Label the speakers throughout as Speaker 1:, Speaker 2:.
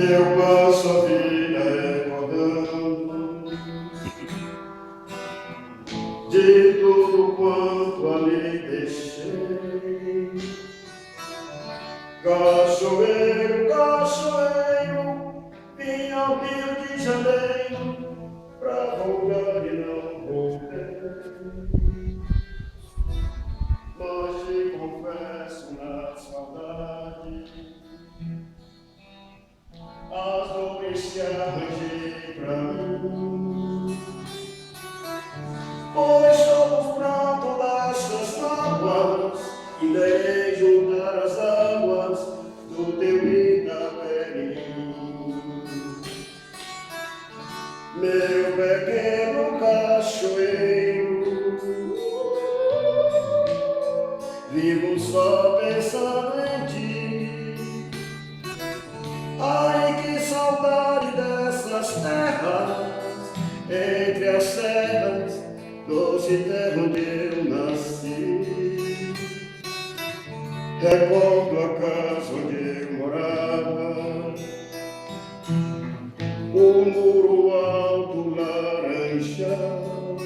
Speaker 1: Eu passo a vida recordando de tudo quanto ali deixei. Cachoeiro, cachoeiro, vim ao Rio de Janeiro pra voltar e não voltei. Mas te confesso na saudade as dores que arranjei pra mim, pois somos pranto das mágoas e irei juntar as águas do teu Itapemirim. Meu pequeno cachoeiro, vivo só pensando em ti. Ai, que saudade dessas terras, entre as serras, doce terra onde eu nasci. Recordo a casa onde eu morava, o muro alto laranjado,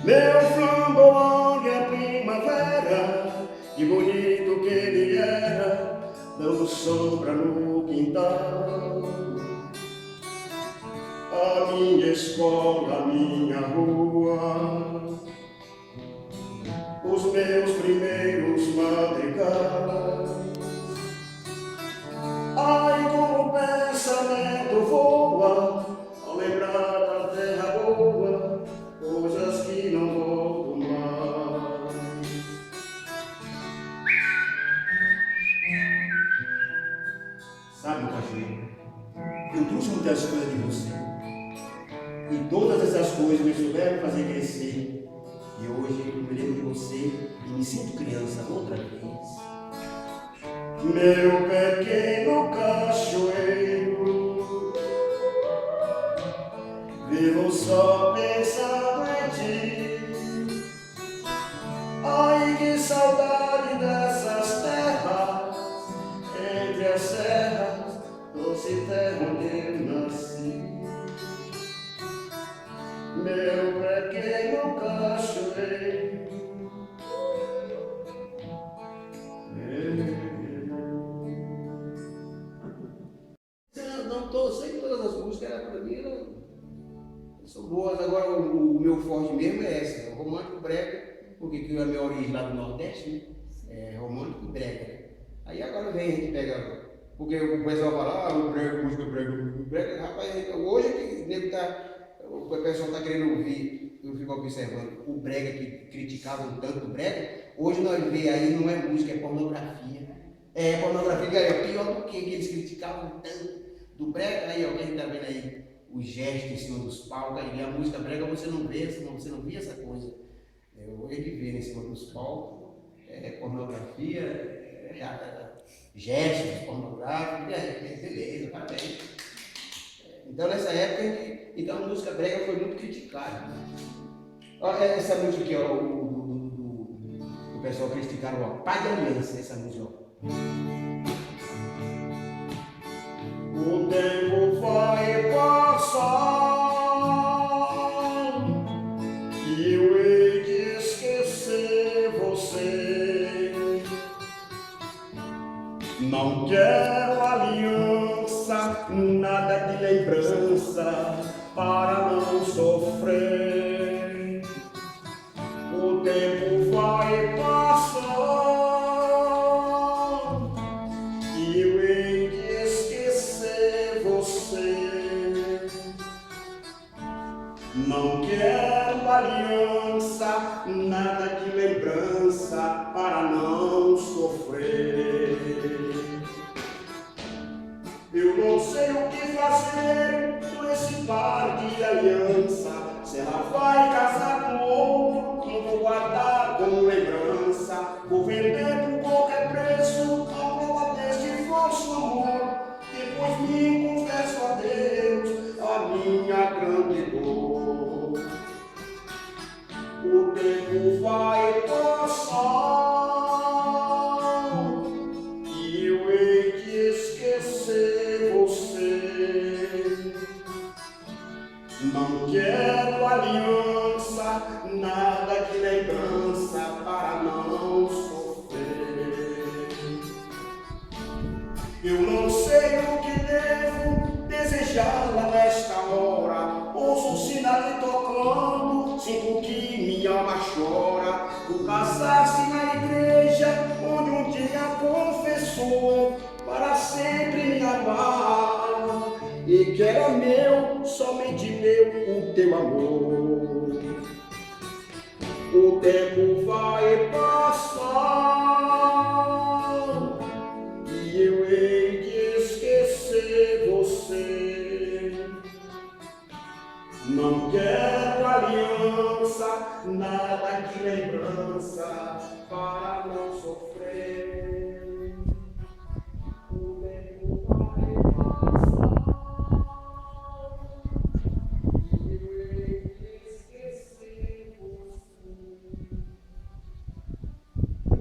Speaker 1: meu flamboyante a primavera, que bonito que ele era, dando sombra no quintal. A minha escola, a minha rua, os meus primeiros madrigais. Ai, como o pensamento voa ao lembrar da terra boa, coisas que não voltam mais. Sabe, cachoeiro, eu trouxe muitas coisas de você, e todas essas coisas me souberam fazer crescer. E hoje eu me lembro de você e me sinto criança outra vez. Meu pequeno cachoeiro, vivo só pensando em ti. Ai, que saudade dessas terras, entre as serras, doce terra onde eu nasci. Meu pequeno cachoeiro, não sei todas as músicas, para mim são boas. Agora o meu forte mesmo é essa, o romântico brega, porque que é a minha origem lá do Nordeste, né? É romântico e brega, né? Aí agora vem a gente pega, porque o pessoal fala, o brega, música brega, brega, rapaz, hoje é que o nego o pessoal está querendo ouvir, eu fico observando, o brega que criticavam tanto o brega, hoje nós vemos aí, não é música, é pornografia. É pornografia, é pior do que eles criticavam tanto do brega. Aí ó, quem está vendo aí os gestos em cima dos palcos, aí a música brega você não vê essa coisa. Hoje que vê em cima dos palcos, pornografia, gestos pornográficos, beleza, parabéns. Então nessa época, então a música brega foi muito criticada. Olha essa música aqui, ó, o pessoal criticaram, ó, Pai de Aliança, essa música, ó. O tempo vai passar e eu hei de esquecer você. Não quero aliança, nada de lembrança para não sofrer. O tempo vai passar e eu hei de esquecer você. Não quero aliança, nada de lembrança para não sofrer. Eu não sei o que fazer com esse par de aliança. Se ela vai casar com outro, não vou guardar como lembrança. Vou vender por qualquer preço a prova deste falso amor. Depois me confesso a Deus a minha grande dor. O tempo vai passar e eu hei de esquecer sei o que devo desejá-la nesta hora. Ouço o sinal tocando, sinto que minha alma chora. Tu casaste na igreja, onde um dia confessou para sempre me amar, e que era meu, somente meu, o teu amor. O tempo vai passar e eu hei de esquecer você. Não quero aliança, nada de lembrança para não sofrer. O tempo vai passar e eu hei de esquecer você.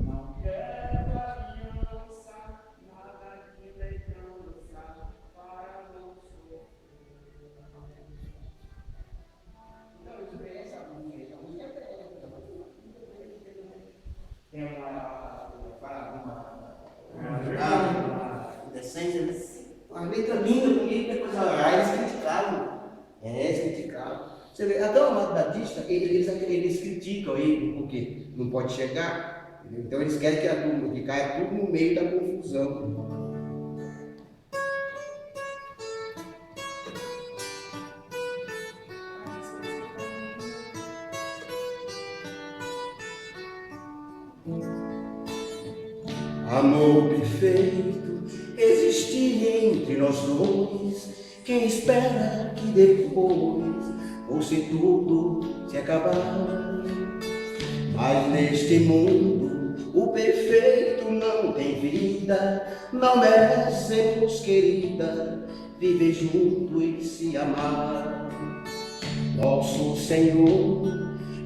Speaker 1: Não quero aliança, nada de lembrança para não sofrer. Então, isso é essa música. A música tem uma decência, né? Uma letra linda, bonita, coisa rara. Eles criticavam. Eles criticavam. Você vê, até o Amado Batista, eles criticam ele, porque não pode chegar. Entendeu? Então eles querem que a turma que caia tudo no meio da confusão. Amor perfeito existia entre nós dois. Quem espera que depois fosse tudo se acabar? Mas neste mundo o perfeito não tem vida. Não merecemos, querida, viver junto e se amar. Nosso Senhor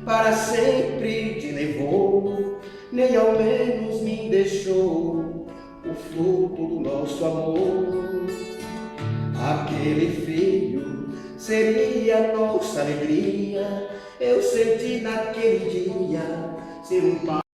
Speaker 1: para sempre te levou, nem ao menos me deixou o fruto do nosso amor. Aquele filho seria nossa alegria. Eu senti naquele dia ser um pai